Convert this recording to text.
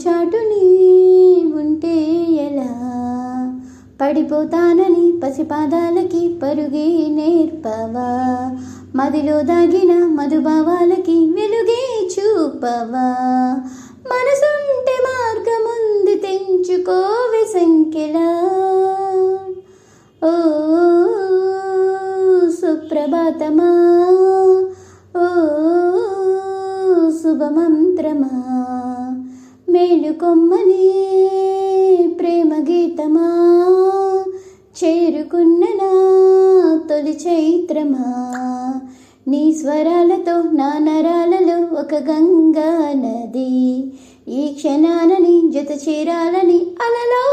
చాటుని ఉంటే ఎలా, పడిపోతానని పసిపాదాలకి పరుగే నేర్పవా, మదిలో దాగిన మధుభావాలకి వెలుగే చూపవా, మనసుంటే మార్గముందు తెంచుకోవే సంఖ్యలా. ఓ సుప్రభాతమా, ఓ శుభమంత్రమా, మేలుకొమ్మని ప్రేమ గీతమా, చేరుకున్న నా తొలి చైత్రమా, నీ స్వరాలతో నా నరాలలో ఒక గంగా నది, ఈ క్షణాలని జత చేరాలని అలలో